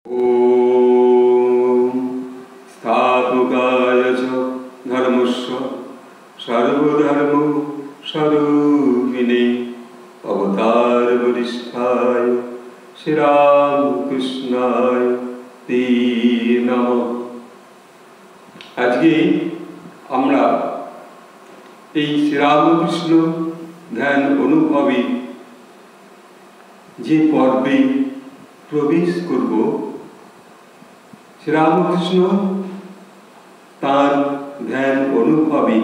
ओम स्थापकाय च धर्मस्य सर्वधर्म स्वरूपिणे अवतार वरिष्ठाय श्री रामकृष्णाय ते नमः। आज के আমরা এই শ্রীরামকৃষ্ণ ধ্যান অনুভবে যে পর্বে প্রবেশ করব, শ্রীরামকৃষ্ণ তার ধ্যান অনুভবে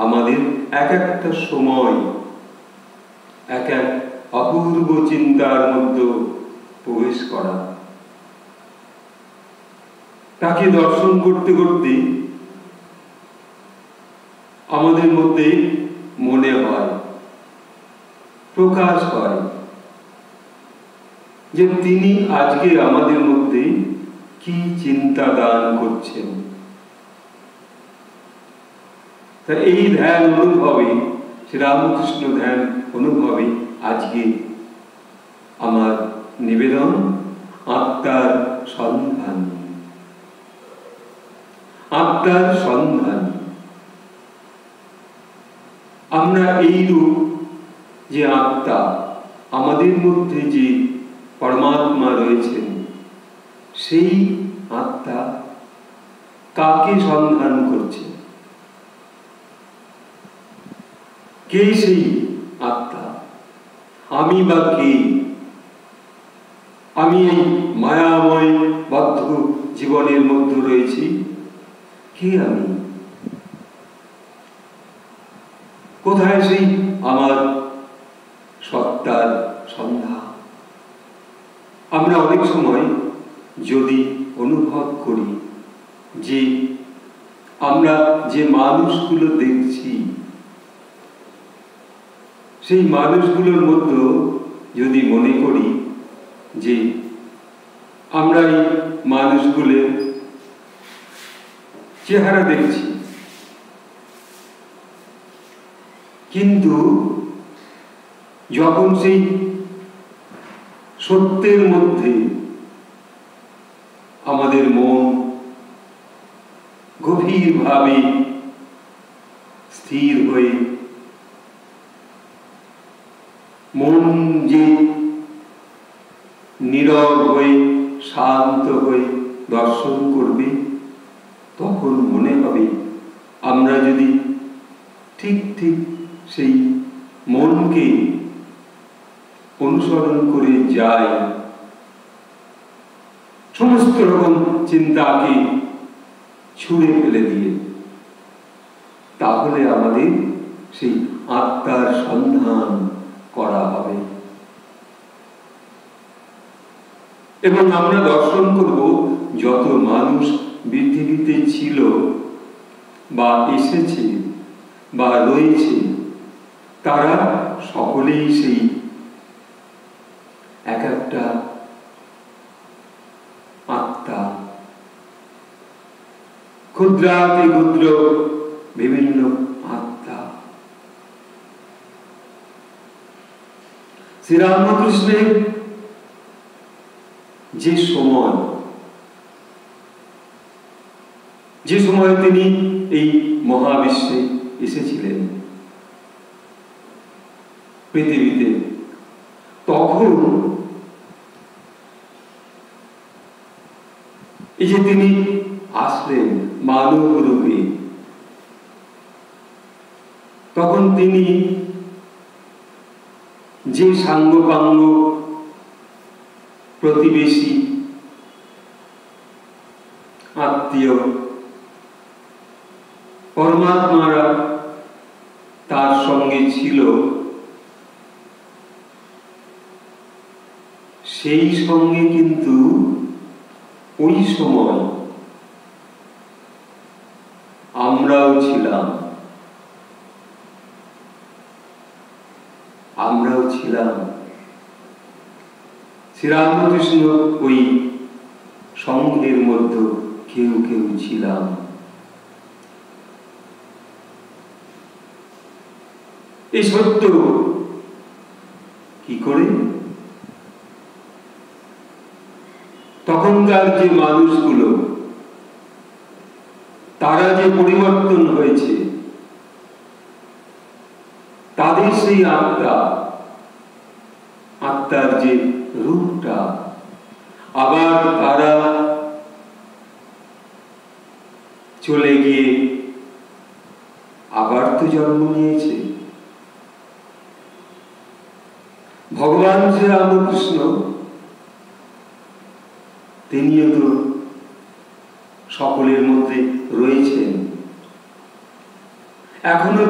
আমাদের এক একটা সময় এক এক অপূর্ব চিন্তার মধ্যে প্রবেশ করা, তাকে দর্শন করতে করতে আমাদের মধ্যে মনে হয়, প্রকাশ হয় যে তিনি আজকে আমাদের মধ্যে কি চিন্তা দান করছেন। তা এই ধ্যান অনুভবে, শ্রীরামকৃষ্ণ ধ্যান অনুভবে আজকে আমার নিবেদন আত্মার সন্ধান। আত্মার সন্ধান। আমরা এইরূপ যে আত্মা, আমাদের মধ্যে যে পরমাত্মা রয়েছেন, সেই আত্মা কাকে সন্ধান করছে? কে সেই আত্মা? আমি বা কে? আমি এই মায়াময় বদ্ধ জীবনের মধ্যে রয়েছি, কে আমি? কোথায় সেই আমার সত্তার সন্ধান? আমরা অনেক সময় যদি অনুভব করি যে আমরা যে মানুষগুলো দেখছি, সেই মানুষগুলোর মধ্যে যদি মনে করি যে আমরা এই মানুষগুলোর চেহারা দেখছি, কিন্তু যখন সেই সত্যের মধ্যে আমাদের মন গভীরভাবে স্থির হয়ে, মন যে নীরব হয়ে শান্ত হয়ে দর্শন করবে, তখন মনে হবে আমরা যদি ঠিক ঠিক সেই মনকে অনুসরণ করে যাই, সমস্ত রকম চিন্তাকে ছুঁড়ে ফেলে দিয়ে, তাহলে আমাদের সেই আত্মার সন্ধান করা হবে এবং আমরা দর্শন করব যত মানুষ পৃথিবীতে ছিল বা এসেছে বা রয়েছে, তারা সকলেই সেই এক একটা আত্মা, ক্ষুদ্রাতি ক্ষুদ্র বিভিন্ন আত্মা। শ্রীরামকৃষ্ণের যে সময় তিনি এই মহাবিশ্বে এসেছিলেন পৃথিবীতে, তখন এই যে তিনি আসলেন মানব রূপে, তখন তিনি যে সাঙ্গপাঙ্গ প্রতিবেশী আত্মীয় পরমাত্মারা তার সঙ্গে ছিল, সেই সঙ্গে কিন্তু ওই সময় আমরাও ছিলাম। শ্রীরামকৃষ্ণ ওই সঙ্গের মধ্যে কেউ কেউ ছিলাম। এই সত্য কি করে তখনকার যে মানুষগুলো, তারা যে পরিবর্তন হয়েছে, তাদের সেই আত্মার যে রূপটা, আবার তারা চলে গিয়ে আবার তো জন্ম নিয়েছে। ভগবান শ্রী রামকৃষ্ণ তিনিও তো সকলের মধ্যে রয়েছেন। এখনো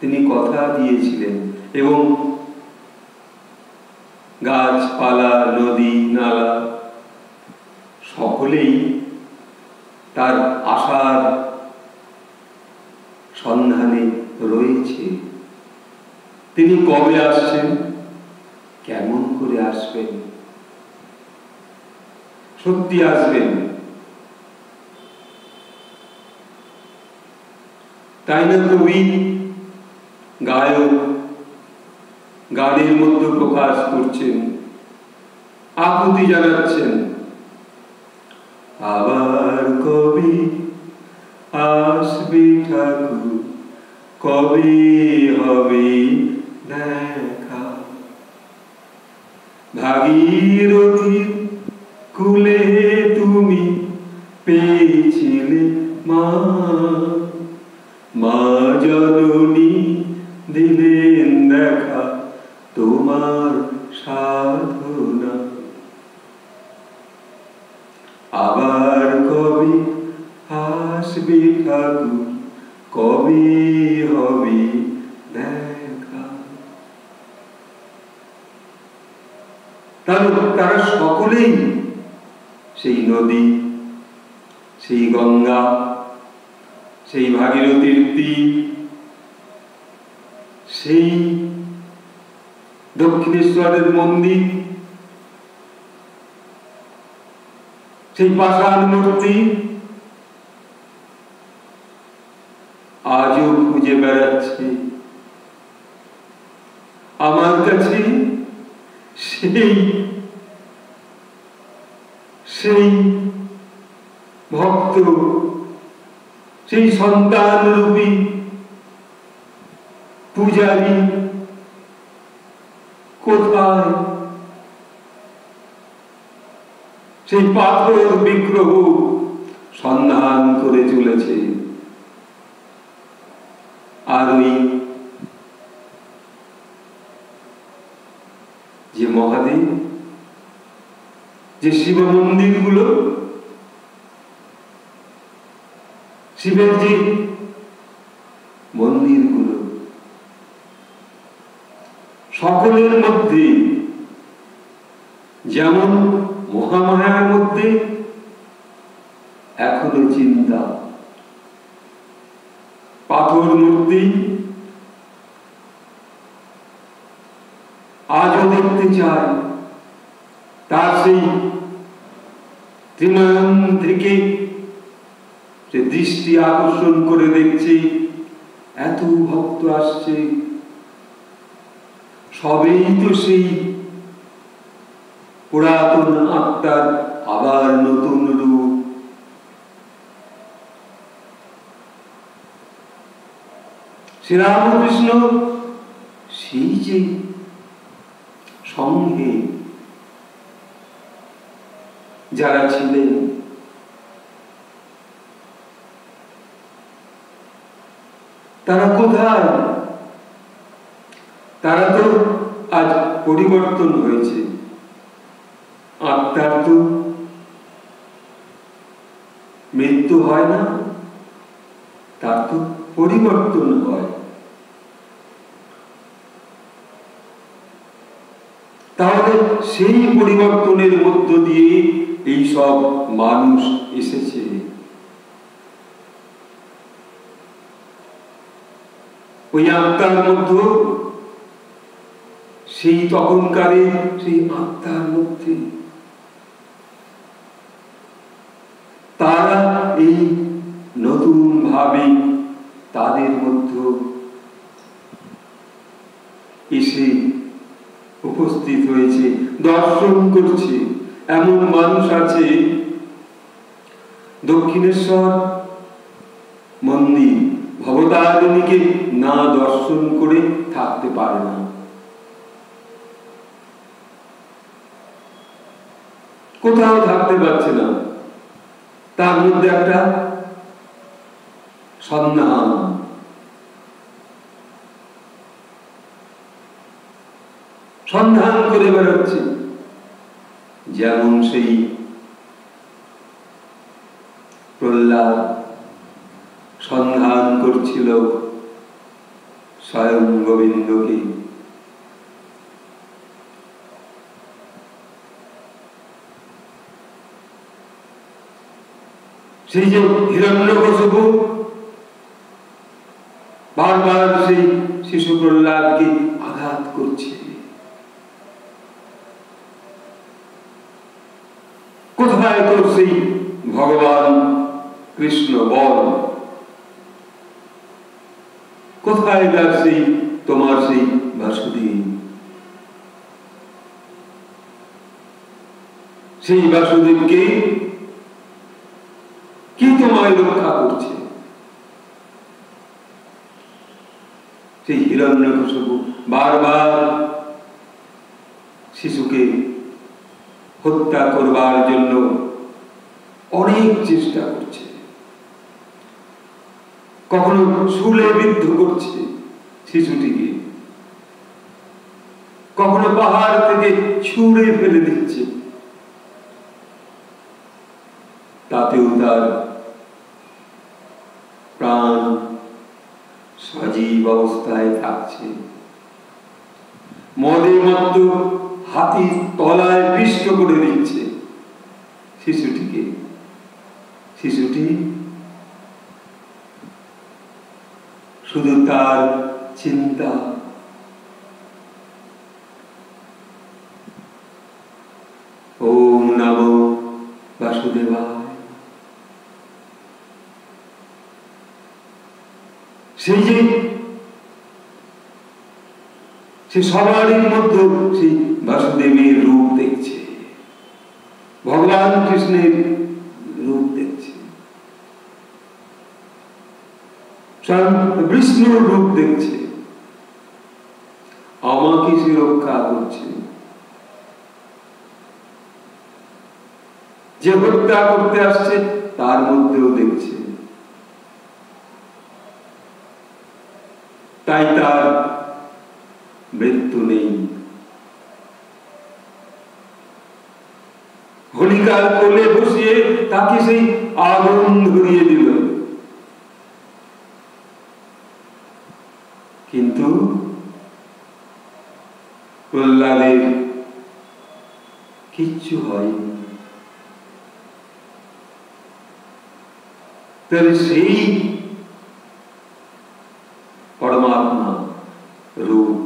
তিনি কথা দিয়েছিলেন, এবং গাছপালা, নদী নালা সকলেই তার আশার সন্ধানে রয়েছে। তিনি কবে আসছেন, কেমন করে আসবেন, সত্যি আসবেন, তাই না কবি গায়ক গানের মধ্যে প্রকাশ করছেন, আকুতি জানাচ্ছেন, আবার কবি আসবে ঠাকুর, কবে হবে দেখা, ভাগীরথীর কুলে তুমি পেয়েছিলে মা, মা জননী দিলেন দেখা তোমার সাধনা, আবার কবে আসবে ঠাকুর, কবে হবে দেখা। তারা সকলেই সেই নদী, সেই গঙ্গা, সেই ভাগীরথীর তীর, সেই দক্ষিণেশ্বরের মন্দির, সেই পাষাণ মূর্তি আজও খুঁজে বেড়াচ্ছে। আমার কাছে সেই ভক্ত, সেই সন্তান রূপী পূজারী কোথায়? সেই পাথর বিগ্রহ সন্ধান করে চলেছে। আর ওই যে মহাদেব, যে শিব মন্দিরগুলো, শিবের যে মন্দিরগুলো, সকলের মধ্যে যেমন মহামায়ার মধ্যে এখনো চিন্তা, পাথর মূর্তি আজও দেখতে চায়, তার সেই ত্রিনয়ন থেকে যে দৃষ্টি আকর্ষণ করে দেখছে, এত ভক্ত আসছে, সবেই তো সেই পুরাতন আত্মার আবার নতুন রূপ। শ্রীরামকৃষ্ণ সেই যে সঙ্গে যারা ছিলেন, তারা কোথায়? তারা তো আজ পরিবর্তন হয়েছে। আত্মার তো মৃত্যু হয় না, তার তো পরিবর্তন হয়। তাহলে সেই পরিবর্তনের মধ্য দিয়ে এই সব মানুষ এসেছে। ওই আত্মার মধ্যে, সেই তখনকারের সেই আত্মার মধ্যে তারা এই নতুন ভাবে তাদের মধ্যে এসে উপস্থিত হয়েছে। দর্শন করছে এমন মানুষ আছে দক্ষিণেশ্বর মন্দির ভবতারিণীকে না দর্শন করে থাকতে পারে না। কোথাও থাকতে পারছে না, তার মধ্যে একটা সন্ধান করে বেড়াচ্ছে। যেমন সেই প্রহ্লাদ সন্ধান করছিল স্বয়ং গোবিন্দকে, সেই যে হিরণ্যকশিপু বারবার সেই শিশু প্রহ্লাদকে আঘাত করছে, কোথায় তোর সেই ভগবান কৃষ্ণ বল, কোথায় তার সেই তোমার সেই বাসুদেব, সেই বাসুদেবকে কি তোমায় রক্ষা করছে? সেই হিরণ্যকশিপু বারবার শিশুকে হত্যা করবার জন্য অনেক চেষ্টা করছে, কখনো শুলে বিদ্ধ করছে শিশুটিকে, কখনো পাহাড় থেকে ছুঁড়ে ফেলে দিচ্ছে, তাতেও তার প্রাণ সজীব অবস্থায় থাকছে। মদে মত্ত হাতির তলায় পিষ্ট করে দিচ্ছে শিশুটিকে। শিশুটি শুধু তার চিন্তা, ওম নমো বাসুদেবায়। সেই যে সে সবারই মধ্যে সেই বাসুদেবের রূপ দেখছে, ভগবান কৃষ্ণের রূপ দেখছে, বিষ্ণুর রূপ দেখছে, আমাকে সে রক্ষা করছে। যে হত্যা করতে আসছে তার মধ্যেও দেখছে, তাই তার মৃত্যু নেই। হোলিকার কোলে বসিয়ে তাকে সেই আগুন ধরিয়ে দিল, কিন্তু প্রহ্লাদের কিচ্ছু হয়নি। তাহলে সেই পরমাত্মা রূপ,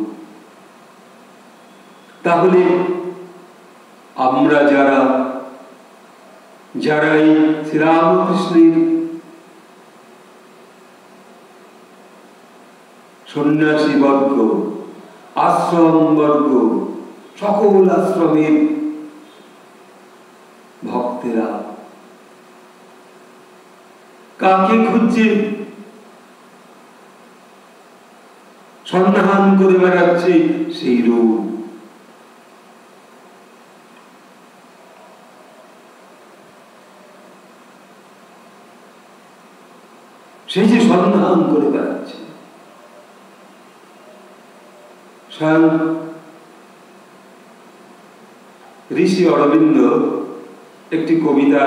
তাহলে আমরা যারা এই শ্রীরামকৃষ্ণের সন্ন্যাসী বর্গ, আশ্রম বর্গ, সকল আশ্রমের ভক্তেরা কাকে খুঁজছে? সন্ধান করে বেড়াচ্ছে সেই রূপ। সেই যে সন্ধান করে বেড়াচ্ছে, স্বয়ং ঋষি অরবিন্দ একটি কবিতা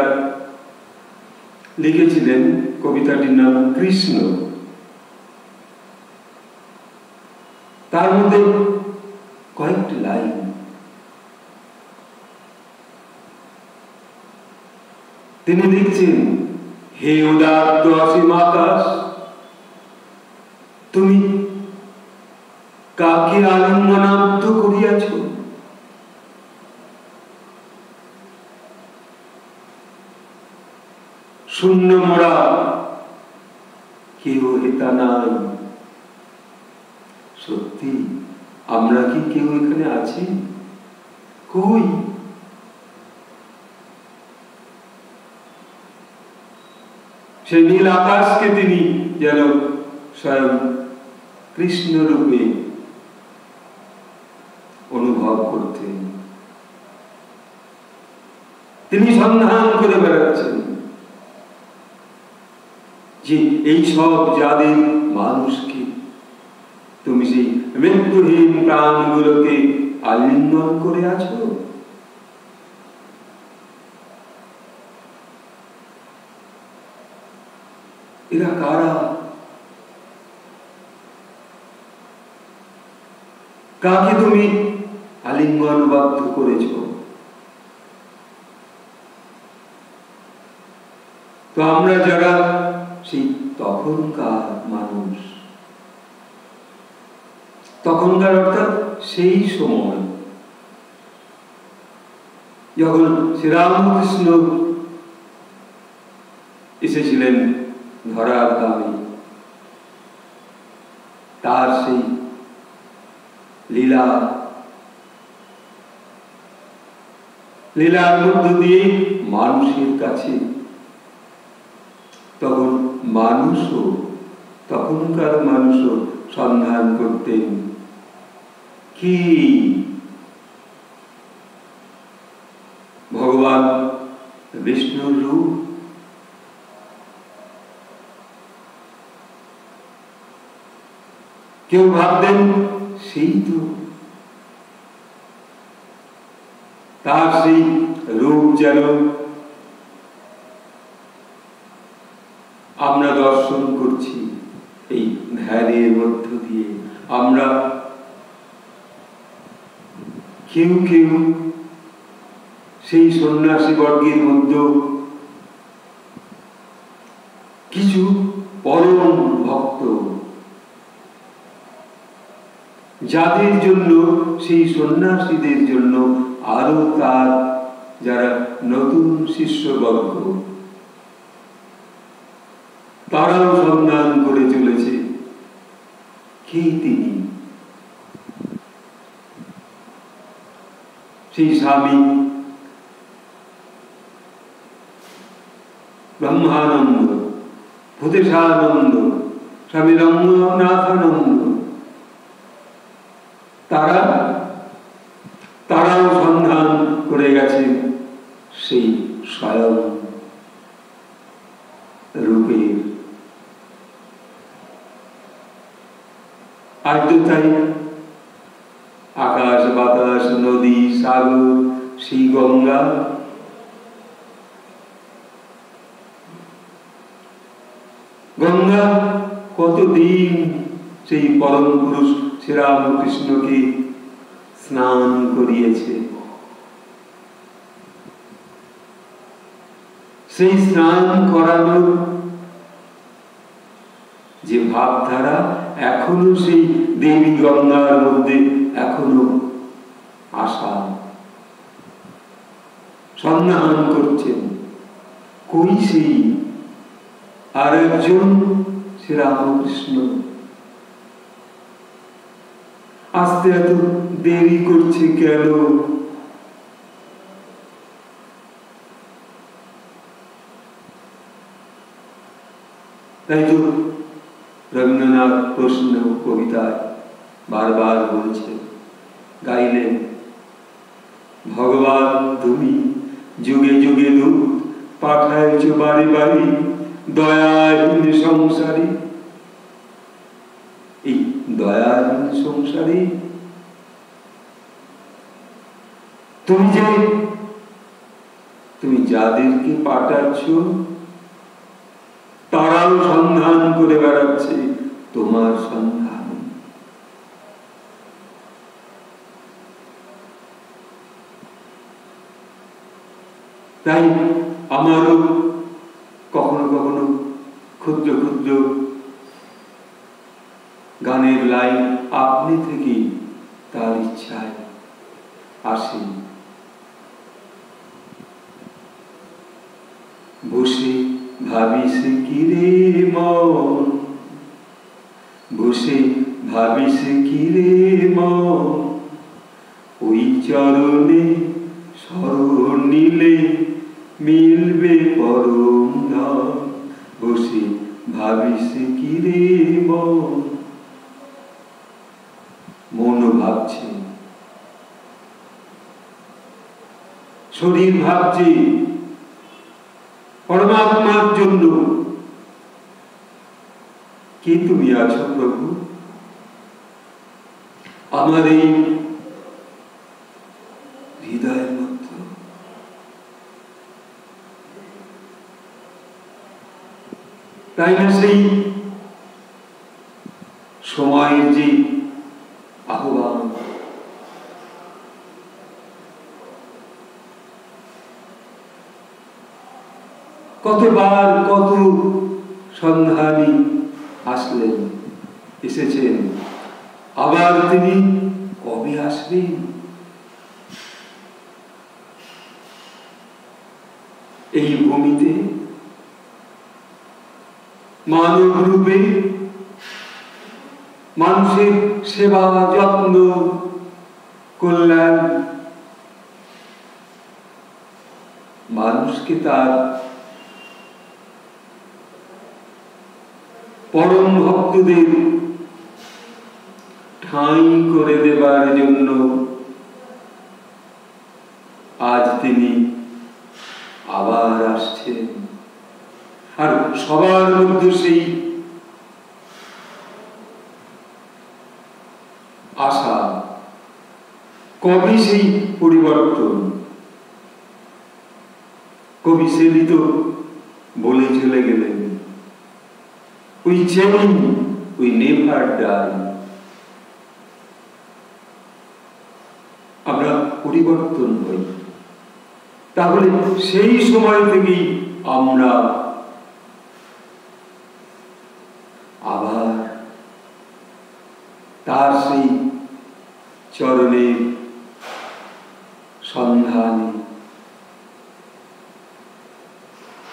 লিখেছিলেন, কবিতাটির নাম কৃষ্ণ। তার মধ্যে কয়েকটি লাইন তিনি লিখছেন, হে উদাত্ত অসীম আকাশ, তুমি কাকে আলিঙ্গনাবদ্ধ করিয়াছ? শূন্য মোড়া কেউ হেতা নাই। সত্যি আমরা কি কেউ এখানে আছি? কই? সেই নীল আকাশকে তিনি যেন স্বয়ং কৃষ্ণ রূপে অনুভব করতেন। তিনি সন্ধান করে বেড়াচ্ছেন যে এই সব যাদের মানুষকে তুমি সেই মৃত্যুহীন প্রাণগুলোকে আলিঙ্গন করে আছো, এরা কারা? কাকে তুমি আলিঙ্গনবদ্ধ করেছ? তো আমরা যারা সেই তখনকার মানুষ, তখনকার অর্থাৎ সেই সময় যখন শ্রীরামকৃষ্ণ এসেছিলেন ধরার ধামে, তার সেই লীলার মধ্য দিয়ে মানুষের কাছে তখনকার মানুষও সন্ধান করতেন কি ভগবান বিষ্ণুর রূপ। কেউ ভাবতেন সেই তো, তার সেই রূপ যেন আমরা দর্শন করছি এই ধ্যানের মধ্য দিয়ে। আমরা কেউ কেউ সেই সন্ন্যাসী বর্গের মধ্যে কিছু পরম ভক্ত, যাদের জন্য সেই সন্ন্যাসীদের জন্য আরো তার যারা নতুন শিষ্যবর্গ, তারাও সন্ধান করে চলেছে কে তিনি। সেই স্বামী ব্রহ্মানন্দ, ভূতেশানন্দ, স্বামী রঙ্গনাথানন্দ, তারাও সন্ধান করে গেছেন সেই স্বয়ং রূপের। আজ তো তাই আকাশ বাতাস নদী সাগর সেই গঙ্গা, গঙ্গা কতদিন সেই পরম পুরুষ শ্রীরামকৃষ্ণকে স্নান করিয়েছে। সেই স্নান করানোর যে ভাবধারা এখনো সেই দেবী গঙ্গার মধ্যে এখনো আসা, সন্ধান করছেন কই সেই আর একজন শ্রীরামকৃষ্ণ। আসতে এত দেরি করছে কেন? তাই তো রবীন্দ্রনাথ প্রশ্ন কবিতায় বারবার বলছেন, গাইলেন, ভগবান তুমি যুগে যুগে দূত পাঠাইছ বাড়ি বাড়ি দয়াহীন সংসারী। এই দয়াহীন সংসারী তুমি যাদেরকে পাঠাচ্ছ তারাও সন্ধান করে বেড়াচ্ছে তোমার সন্ধান। তাই আমারও কখনো কখনো ক্ষুদ্র ক্ষুদ্র গানের লাইন আপনি থেকে তার ইচ্ছায় আসে। বসে ভাবিস কি রে মন, বসে ভাবিস কি রে মন, ওই চরণে শরণ নিলে মিলবে পরম ধাম, বসে ভাবিস কি রে মন ভাবছে, শরীর ভাবছে পরমাত্মার জন্য। কি তুমি আছো প্রভু আমার এই হৃদয়ের মধ্যে? তাই না সেই সময়ের যে আহ্বান, কতবার কত সন্ধানী আসলেন, এসেছেন, আবার তিনি কবে আসবেন? এই ভূমিতে মানব রূপে মানুষের সেবা যত্ন কল্যাণ, মানুষকে তার পরম ভক্তদের ঠাঁই করে দেবার জন্য আজ তিনি আবার আসছেন। আর সবার মধ্যে সেই আশা, কবি সেই পরিবর্তন। কবি সেলি তো বলে চলে গেলেন, We change, we never die. আমরা পরিবর্তন হই। তাহলে সেই সময় থেকেই আমরা আবার তার সেই চরণের সন্ধানে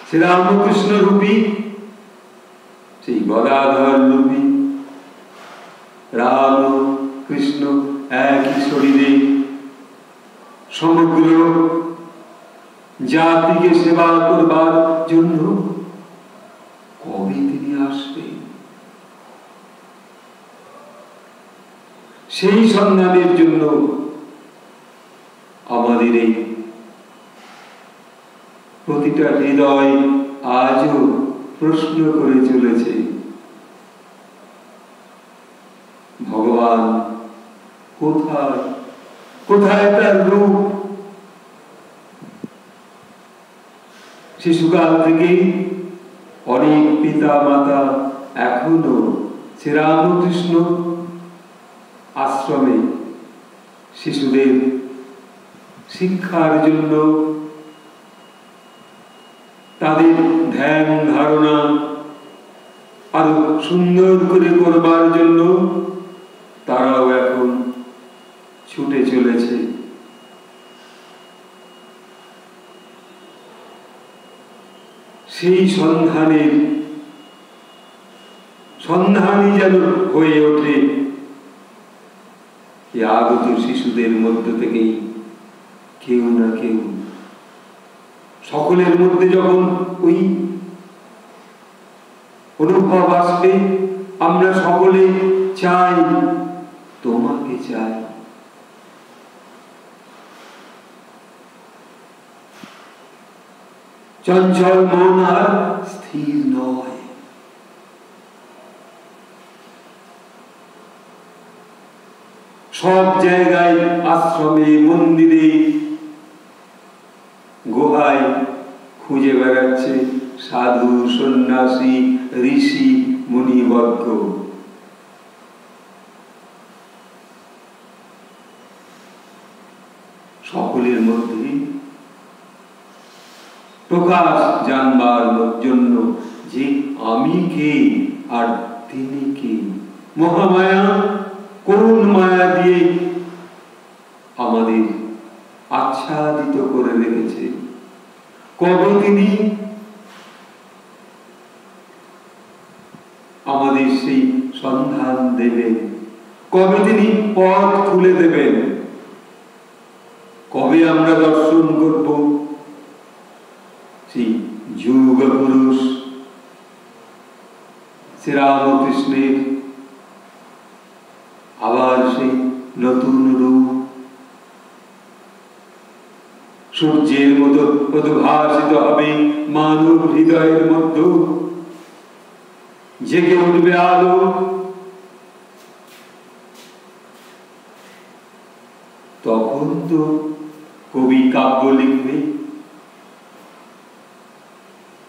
শ্রীরামকৃষ্ণ রূপী সেই গদাধর রূপী রাম কৃষ্ণ একই শরীরে সমগ্র জাতিকে সেবা করবার জন্য কবে তিনি আসবেন? সেই সন্ধানের জন্য আমাদের এই প্রতিটা হৃদয় আজও প্রশ্ন করে চলেছে, ভগবান কোথায়, কোথায় তার রূপ? শিশুকাল থেকেই অনেক পিতা মাতা এখনো শ্রীরামকৃষ্ণ আশ্রমে শিশুদের শিক্ষার জন্য, তাদের ধ্যান ধারণা আরো সুন্দর করে করবার জন্য তারাও এখন ছুটে চলেছে। সেই সন্ধানী যেন হয়ে ওঠে আগত শিশুদের মধ্য থেকেই কেউ না কেউ। সকলের মধ্যে যখন ওই অনুভব আসবে, আমরা সকলে চাই, তোমাকে চাই। চঞ্চল মন আর স্থির নয়। সব জায়গায়, আশ্রমে, মন্দিরে, গুহায় খুঁজে বেড়াচ্ছে সাধু, সন্ন্যাসী, ঋষি, মুনিবর্গ। সকলের মধ্যে প্রকাশ জানবার জন্য যে আমি কে আর তিনি কে। মহামায়া কোন মায়া দিয়ে আমাদের আচ্ছাদিত করে রেখেছে, কবে তিনি আমাদের সেই সন্ধান দেবেন, কবে তিনি পথ খুলে দেবেন। কবে আমরা দর্শন করব সেই যুগ পুরুষ শ্রীরামকৃষ্ণের আবার সেই নতুন রূপ, সূর্যের মতো উদ্ভাসিত হবে মানব হৃদয়ের মধ্যে, জেগে উঠবে আলো। তখন তো কবি কাব্য লিখবে।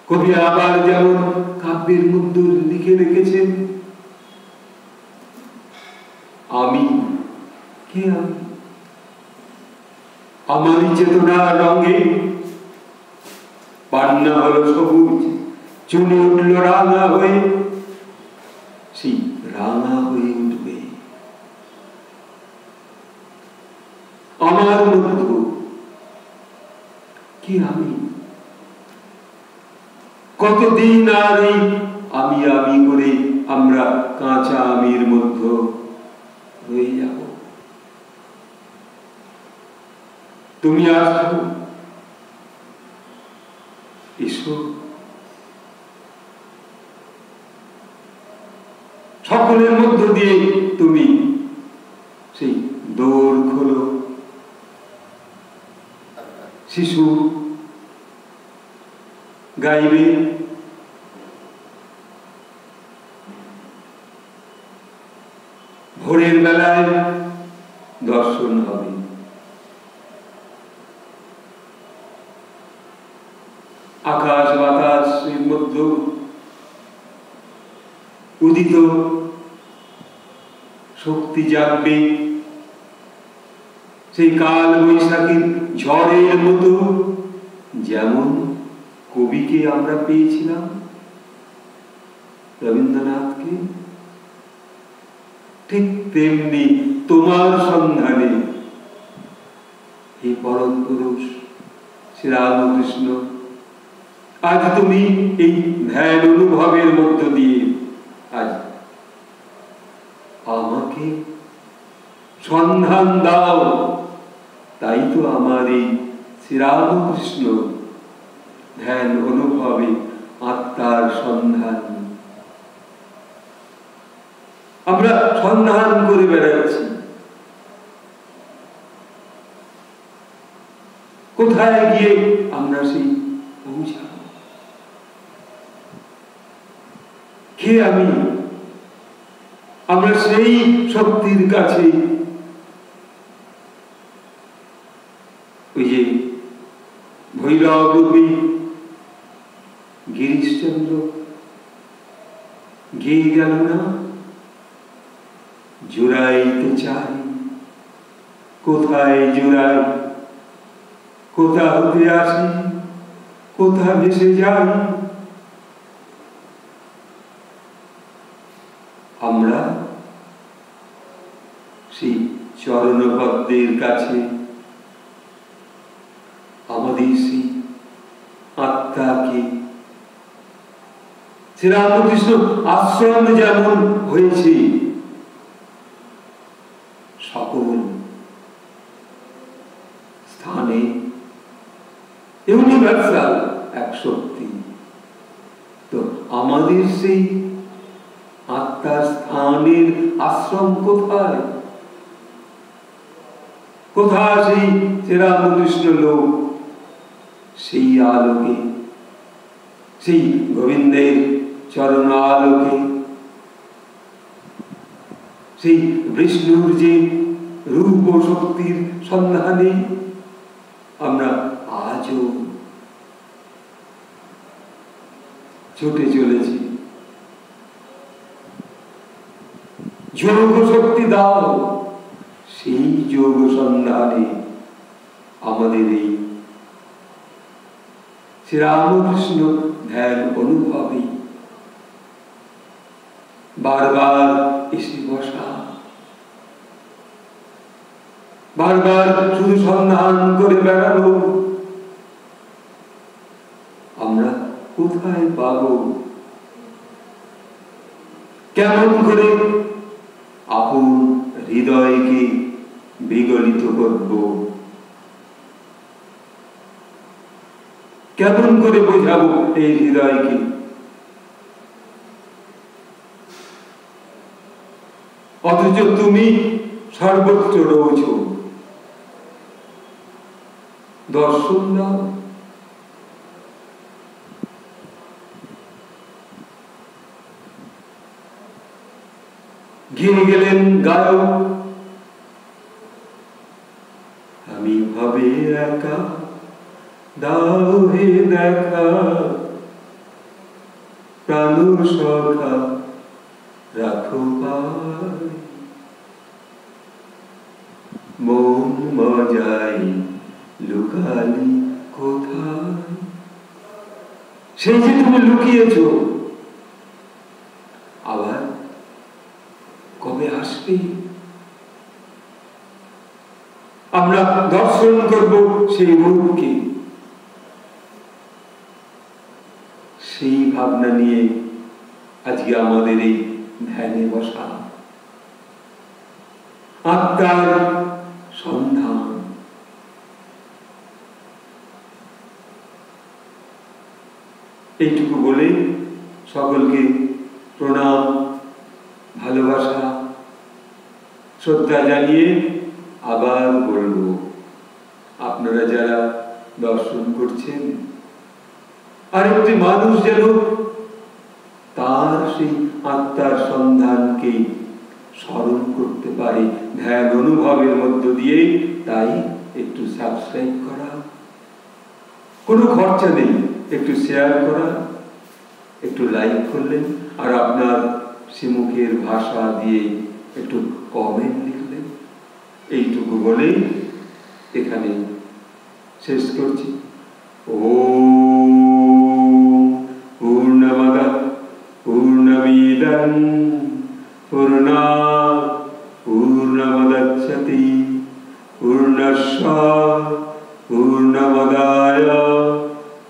কবি আবার যেমন কাব্যের মধ্যে লিখে রেখেছেন, আমি কে, আমি আমারই চেতনার রঙে পান্না হলো সবুজ, চুনে উঠল রাঙা হয়ে, সেই রাঙা হয়ে উঠবে আমার মধ্য। কি আমি? কতদিন আর এই আমি আমি করে আমরা কাঁচা আমির মধ্যে রয়ে যাব? তুমি আসো, এসো, সকলের মধ্য দিয়ে তুমি সেই দোর খোলো। শিশু গাইবে, ভোরের বেলায় দর্শন হবে, আকাশ বাতাসের মধ্যে উদিত শক্তি জাগবে, সেই কাল বৈশাখীর ঝড়ের মতো যেমন কবিকে আমরা পেয়েছিলাম, রবীন্দ্রনাথকে, ঠিক তেমনি তোমার সন্ধানে এই পরম পুরুষ শ্রীরামকৃষ্ণ আজ তুমি এই ধ্যান অনুভবের মধ্য দিয়ে আজ আমাকে সন্ধান দাও। তাই তো আমার এই শ্রীরামকৃষ্ণ ধ্যান অনুভবে আত্মার সন্ধান আমরা সন্ধান করে বেড়াচ্ছি। কোথায় গিয়ে আমরা সেই পৌঁছাব? কে আমি? আমরা সেই শক্তির কাছে, ওই যে ভৈরব রূপী গিরিশচন্দ্র গেয়ে গেল না, জুড়াইতে চাই, কোথায় জুড়াই, কোথা হতে আসি, কোথা ভেসে যাই। আমরা সেই চরণপদ্মের কাছে আমাদের সেই আত্মাকে, শ্রীরামকৃষ্ণ আশ্রম যেমন হয়েছে সকল স্থানে ইউনিভার্সাল এক শক্তি, তো আমাদের সেই আত্মার স্থানের আশ্রম কোথায়? কোথায় সেই শ্রীরামকৃষ্ণ লোক? সেই আলোকে, সেই গোবিন্দের চরণ আলোকে, সেই বিষ্ণুর যে রূপ ও শক্তির সন্ধানে আমরা আজও ছুটে চলেছি। যোগ শক্তি দাও, সেই যোগ সন্ধানে আমাদের এই শ্রীরামকৃষ্ণ ধ্যান অনুভবে বারবার এসে বসা, বারবার শুধু সন্ধান করে বেড়ানো। আমরা কোথায় পাবো? কেমন করে আপন হৃদয়কে বিগলিত করব? কেমন করে বোঝাবো এই হৃদয়কে? অথচ তুমি সর্বত্র রয়েছ। দর্শন দাও। গেয়ে গেলেন গায়ক, আমি ভাবে একা, দাও হে দেখা, প্রাণ সখা রাখো পায়, মন মজাই লুকালি কোথায়? সেই যে তুমি লুকিয়েছ, আবার কবে আসবে? আমরা দর্শন করব সেই রূপকে। সেই ভাবনা নিয়ে আজকে আমাদের এই ধ্যানে বসা, আত্মার সন্ধান। এইটুকু বলে সকলকে প্রণাম, ভালোবাসা, শ্রদ্ধা জানিয়ে আবার বলবো, আপনারা যারা দর্শন করছেন, আরেকটি মানুষ যেন তার সেই আত্মার সন্ধানকে স্মরণ করতে পারে ধ্যান অনুভবের মধ্য দিয়ে। তাই একটু সাবস্ক্রাইব করা, কোনো খরচা নেই, একটু শেয়ার করা, একটু লাইক করলেন, আর আপনার শ্রীমুখের ভাষা দিয়ে একটু কমেন্ট লিখলেন। এইটুকু বলে এখানে শেষ করছি। ওম পূর্ণমদঃ পূর্ণমিদং পূর্ণাৎ পূর্ণমুদচ্যতে পূর্ণস্য পূর্ণমাদায়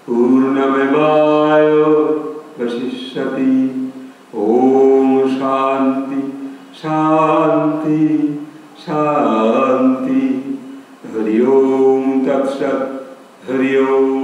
পূর্ণমেবাবশিষ্যতি। ওম শান্তি শান্তি শান্তি। হরি ওম তৎসৎ। হরি ওম।